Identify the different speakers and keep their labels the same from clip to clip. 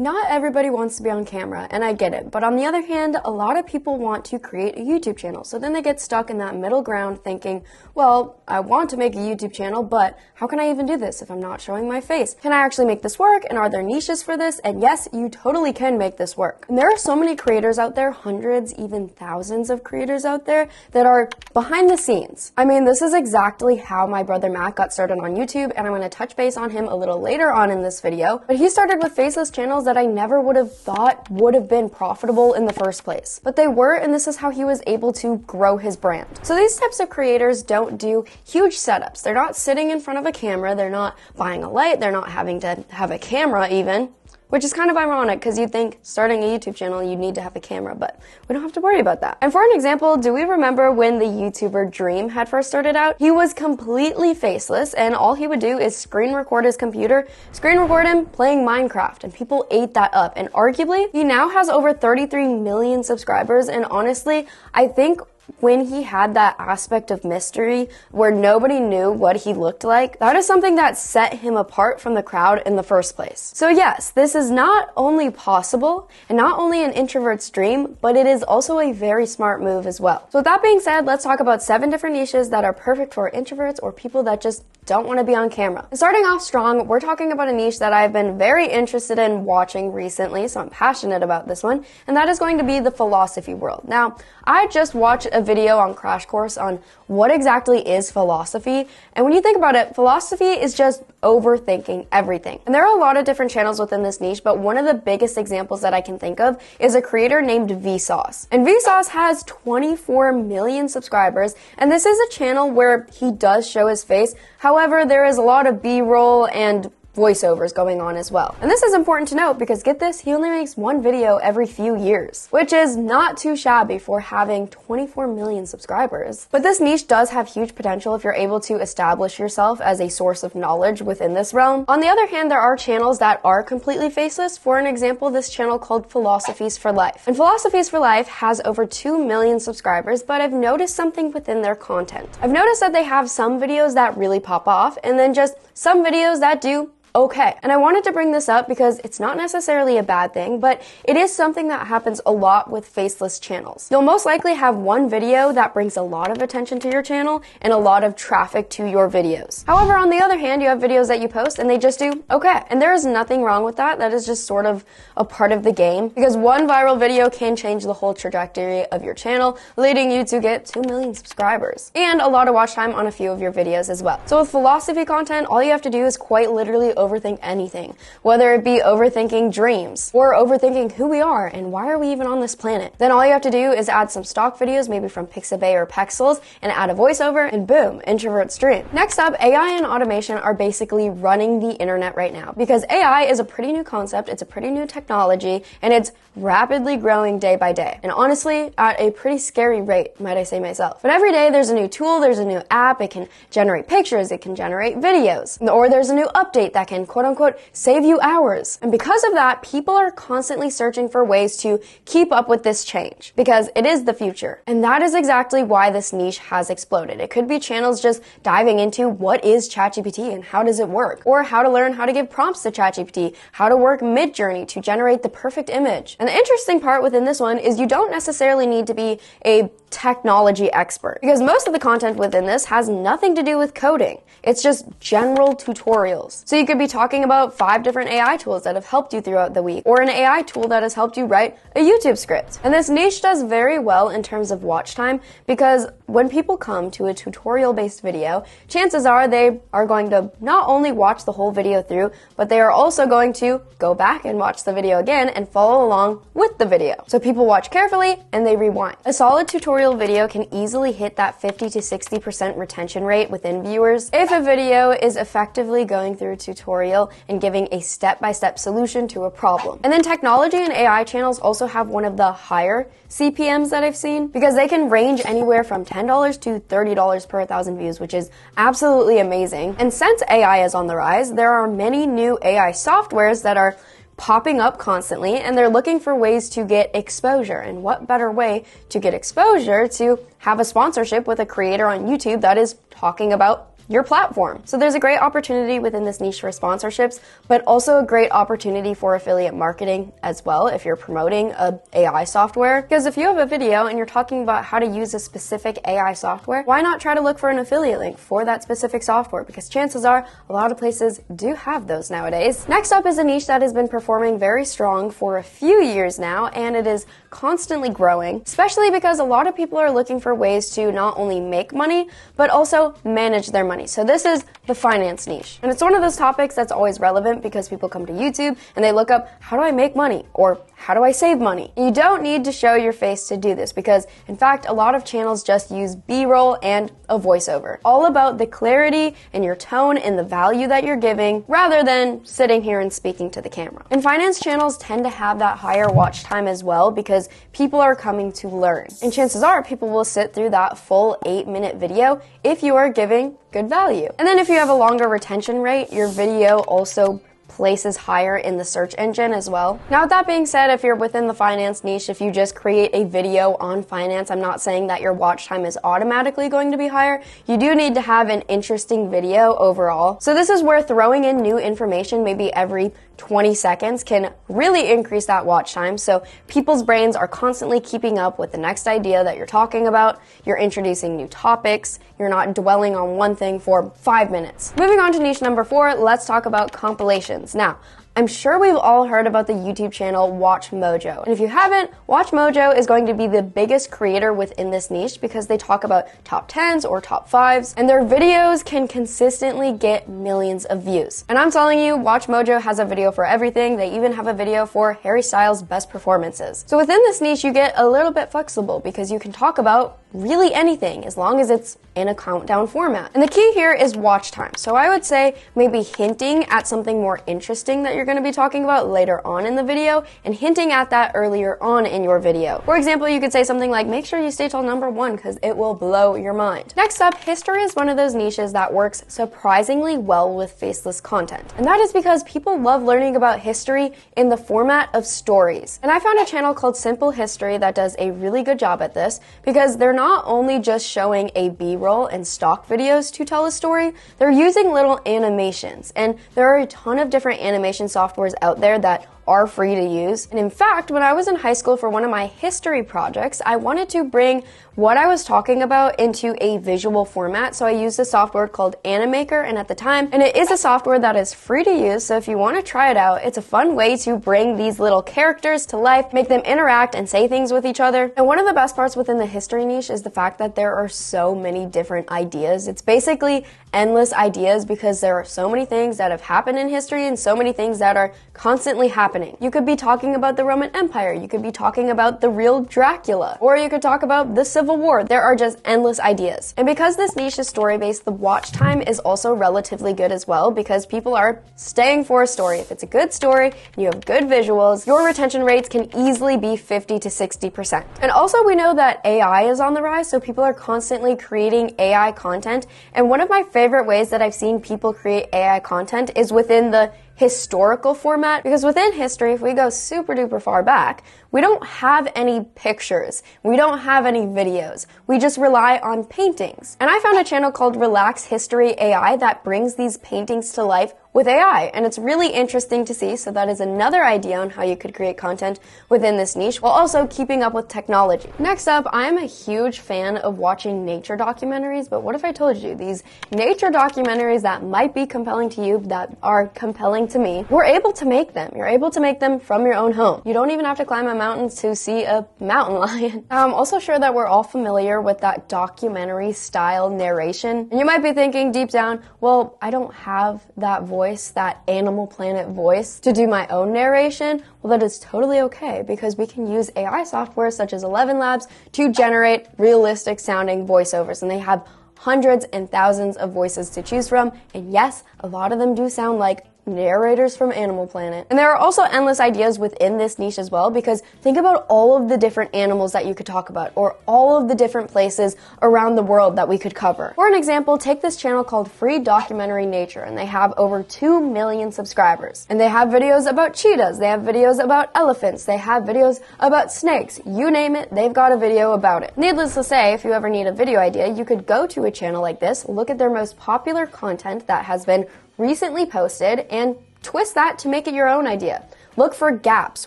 Speaker 1: Not everybody wants to be on camera, and I get it, but on the other hand, a lot of people want to create a YouTube channel, so then they get stuck in that middle ground thinking, well, I want to make a YouTube channel, but how can I even do this if I'm not showing my face? Can I actually make this work, and are there niches for this? And yes, you totally can make this work. And there are so many creators out there, hundreds, even thousands of creators out there that are behind the scenes. I mean, this is exactly how my brother Matt got started on YouTube, and I'm going to touch base on him a little later on in this video, but he started with faceless channels that I never would have thought would have been profitable in the first place. But they were, and this is how he was able to grow his brand. So these types of creators don't do huge setups. They're not sitting in front of a camera, they're not buying a light, they're not having to have a camera even. Which is kind of ironic because you'd think starting a YouTube channel you need to have a camera, but we don't have to worry about that. And for an example, do we remember when the YouTuber Dream had first started out? He was completely faceless and all he would do is screen record his computer, screen record him playing Minecraft, and people ate that up. And arguably, he now has over 33 million subscribers, and honestly, I think when he had that aspect of mystery where nobody knew what he looked like, that is something that set him apart from the crowd in the first place. So yes, this is not only possible and not only an introvert's dream, but it is also a very smart move as well. So with that being said, let's talk about 7 different niches that are perfect for introverts or people that just don't want to be on camera. And starting off strong, we're talking about a niche that I've been very interested in watching recently, so I'm passionate about this one, and that is going to be the philosophy world. Now, I just watched a video on Crash Course on what exactly is philosophy, and when you think about it, philosophy is just overthinking everything. And there are a lot of different channels within this niche, but one of the biggest examples that I can think of is a creator named Vsauce. And Vsauce has 24 million subscribers, and this is a channel where he does show his face. However, there is a lot of B-roll and voiceovers going on as well. And this is important to note because get this, he only makes one video every few years, which is not too shabby for having 24 million subscribers. But this niche does have huge potential if you're able to establish yourself as a source of knowledge within this realm. On the other hand, there are channels that are completely faceless. For an example, this channel called Philosophies for Life. And Philosophies for Life has over 2 million subscribers, but I've noticed something within their content. I've noticed that they have some videos that really pop off and then just some videos that do okay. And I wanted to bring this up because it's not necessarily a bad thing, but it is something that happens a lot with faceless channels. You'll most likely have one video that brings a lot of attention to your channel and a lot of traffic to your videos. However, on the other hand, you have videos that you post and they just do okay. And there is nothing wrong with that. That is just sort of a part of the game because one viral video can change the whole trajectory of your channel, leading you to get 2 million subscribers and a lot of watch time on a few of your videos as well. So with philosophy content, all you have to do is quite literally overthink anything, whether it be overthinking dreams or overthinking who we are and why are we even on this planet. Then all you have to do is add some stock videos, maybe from Pixabay or Pexels, and add a voiceover and boom, introvert's dream. Next up, AI and automation are basically running the internet right now because AI is a pretty new concept, it's a pretty new technology, and it's rapidly growing day by day. And honestly, at a pretty scary rate, might I say myself. But every day there's a new tool, there's a new app, it can generate pictures, it can generate videos, or there's a new update that can quote unquote save you hours. And because of that, people are constantly searching for ways to keep up with this change because it is the future. And that is exactly why this niche has exploded. It could be channels just diving into what is ChatGPT and how does it work, or how to learn how to give prompts to ChatGPT, how to work Midjourney to generate the perfect image. And the interesting part within this one is you don't necessarily need to be a technology expert because most of the content within this has nothing to do with coding. It's just general tutorials. So you could be talking about 5 different AI tools that have helped you throughout the week, or an AI tool that has helped you write a YouTube script. And this niche does very well in terms of watch time because when people come to a tutorial-based video, chances are they are going to not only watch the whole video through, but they are also going to go back and watch the video again and follow along with the video. So people watch carefully and they rewind. A solid tutorial video can easily hit that 50 to 60% retention rate within viewers if a video is effectively going through a tutorial and giving a step-by-step solution to a problem. And then technology and AI channels also have one of the higher CPMs that I've seen because they can range anywhere from $10 to $30 per 1,000 views, which is absolutely amazing. And since AI is on the rise, there are many new AI softwares that are popping up constantly and they're looking for ways to get exposure. And what better way to get exposure to have a sponsorship with a creator on YouTube that is talking about your platform. So there's a great opportunity within this niche for sponsorships, but also a great opportunity for affiliate marketing as well if you're promoting a AI software. Because if you have a video and you're talking about how to use a specific AI software, why not try to look for an affiliate link for that specific software? Because chances are a lot of places do have those nowadays. Next up is a niche that has been performing very strong for a few years now, and it is constantly growing, especially because a lot of people are looking for ways to not only make money, but also manage their money. So this is the finance niche. And it's one of those topics that's always relevant because people come to YouTube and they look up, how do I make money? Or how do I save money? You don't need to show your face to do this because, in fact, a lot of channels just use B-roll and a voiceover. All about the clarity and your tone and the value that you're giving rather than sitting here and speaking to the camera. And finance channels tend to have that higher watch time as well because people are coming to learn. And chances are people will sit through that full 8-minute video if you are giving good value. And then if you have a longer retention rate, your video also places higher in the search engine as well. Now, with that being said, if you're within the finance niche, if you just create a video on finance, I'm not saying that your watch time is automatically going to be higher. You do need to have an interesting video overall. So this is where throwing in new information maybe every 20 seconds can really increase that watch time. So people's brains are constantly keeping up with the next idea that you're talking about. You're introducing new topics. You're not dwelling on one thing for 5 minutes. Moving on to niche number 4, let's talk about compilations. Now, I'm sure we've all heard about the YouTube channel Watch Mojo. And if you haven't, Watch Mojo is going to be the biggest creator within this niche because they talk about top 10s or top 5s, and their videos can consistently get millions of views. And I'm telling you, Watch Mojo has a video for everything. They even have a video for Harry Styles' best performances. So within this niche, you get a little bit flexible because you can talk about really anything as long as it's in a countdown format. And the key here is watch time. So I would say maybe hinting at something more interesting that you're going to be talking about later on in the video and hinting at that earlier on in your video. For example, you could say something like, make sure you stay till number 1 because it will blow your mind. Next up, history is one of those niches that works surprisingly well with faceless content. And that is because people love learning about history in the format of stories. And I found a channel called Simple History that does a really good job at this because they're not only just showing a B-roll and stock videos to tell a story, they're using little animations. And there are a ton of different animation softwares out there that are free to use. And in fact, when I was in high school for one of my history projects, I wanted to bring what I was talking about into a visual format. So I used a software called Animaker, and at the time, and it is a software that is free to use. So if you want to try it out, it's a fun way to bring these little characters to life, make them interact and say things with each other. And one of the best parts within the history niche is the fact that there are so many different ideas. It's basically endless ideas because there are so many things that have happened in history and so many things that are constantly happening. You could be talking about the Roman Empire, you could be talking about the real Dracula, or you could talk about the Civil War. There are just endless ideas. And because this niche is story-based, the watch time is also relatively good as well because people are staying for a story. If it's a good story and you have good visuals, your retention rates can easily be 50 to 60%. And also we know that AI is on the rise, so people are constantly creating AI content. And one of my favorite ways that I've seen people create AI content is within the historical format, because within history, if we go super duper far back, we don't have any pictures. We don't have any videos. We just rely on paintings. And I found a channel called Relax History AI that brings these paintings to life with AI, and it's really interesting to see. So that is another idea on how you could create content within this niche while also keeping up with technology. Next up, I'm a huge fan of watching nature documentaries, but what if I told you these nature documentaries that might be compelling to you, that are compelling to me, we're able to make them. You're able to make them from your own home. You don't even have to climb a mountain to see a mountain lion. I'm also sure that we're all familiar with that documentary style narration, and you might be thinking deep down, well, I don't have that voice, that Animal Planet voice, to do my own narration. Well, that is totally okay because we can use AI software such as 11 Labs to generate realistic sounding voiceovers, and they have hundreds and thousands of voices to choose from. And yes, a lot of them do sound like narrators from Animal Planet. And there are also endless ideas within this niche as well, because think about all of the different animals that you could talk about, or all of the different places around the world that we could cover. For an example, take this channel called Free Documentary Nature, and they have over 2 million subscribers. And they have videos about cheetahs, they have videos about elephants, they have videos about snakes. You name it, they've got a video about it. Needless to say, if you ever need a video idea, you could go to a channel like this, look at their most popular content that has been recently posted, and twist that to make it your own idea. Look for gaps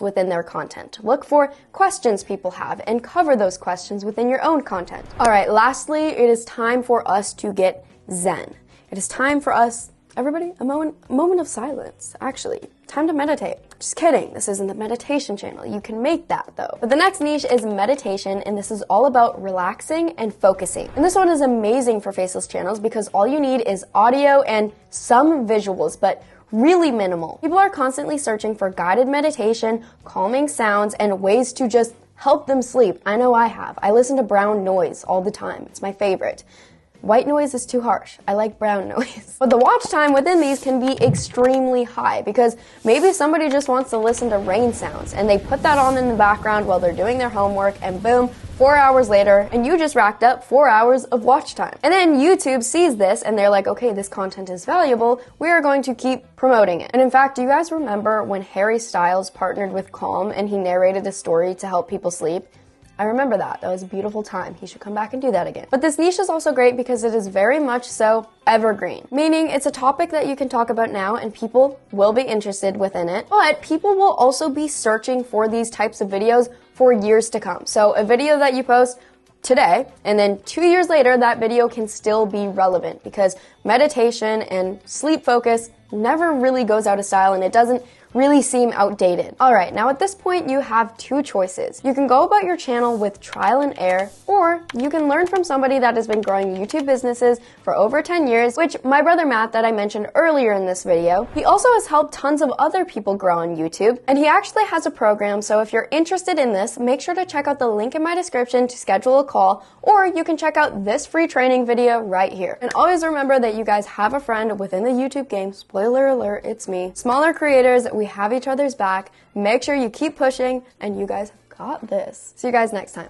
Speaker 1: within their content. Look for questions people have and cover those questions within your own content. All right, lastly, it is time for us to get zen. It is time for us, everybody, a moment of silence, actually. Time to meditate. Just kidding, this isn't the meditation channel. You can make that though. But the next niche is meditation, and this is all about relaxing and focusing. And this one is amazing for faceless channels because all you need is audio and some visuals, but really minimal. People are constantly searching for guided meditation, calming sounds, and ways to just help them sleep. I know I have. I listen to brown noise all the time. It's my favorite. White noise is too harsh. I like brown noise. But the watch time within these can be extremely high because maybe somebody just wants to listen to rain sounds and they put that on in the background while they're doing their homework, and boom, 4 hours later, and you just racked up 4 hours of watch time. And then YouTube sees this and they're like, okay, this content is valuable. We are going to keep promoting it. And in fact, do you guys remember when Harry Styles partnered with Calm and he narrated a story to help people sleep? I remember that. That was a beautiful time. He should come back and do that again. But this niche is also great because it is very much so evergreen, meaning it's a topic that you can talk about now and people will be interested within it, but people will also be searching for these types of videos for years to come. So a video that you post today, and then 2 years later, that video can still be relevant because meditation and sleep focus never really goes out of style and it doesn't really seem outdated. All right, now at this point you have two choices. You can go about your channel with trial and error, or you can learn from somebody that has been growing YouTube businesses for over 10 years, which my brother Matt that I mentioned earlier in this video, he also has helped tons of other people grow on YouTube, and he actually has a program, so if you're interested in this, make sure to check out the link in my description to schedule a call, or you can check out this free training video right here. And always remember that you guys have a friend within the YouTube game. Spoiler alert, it's me. Smaller creators, we have each other's back. Make sure you keep pushing, and you guys have got this. See you guys next time.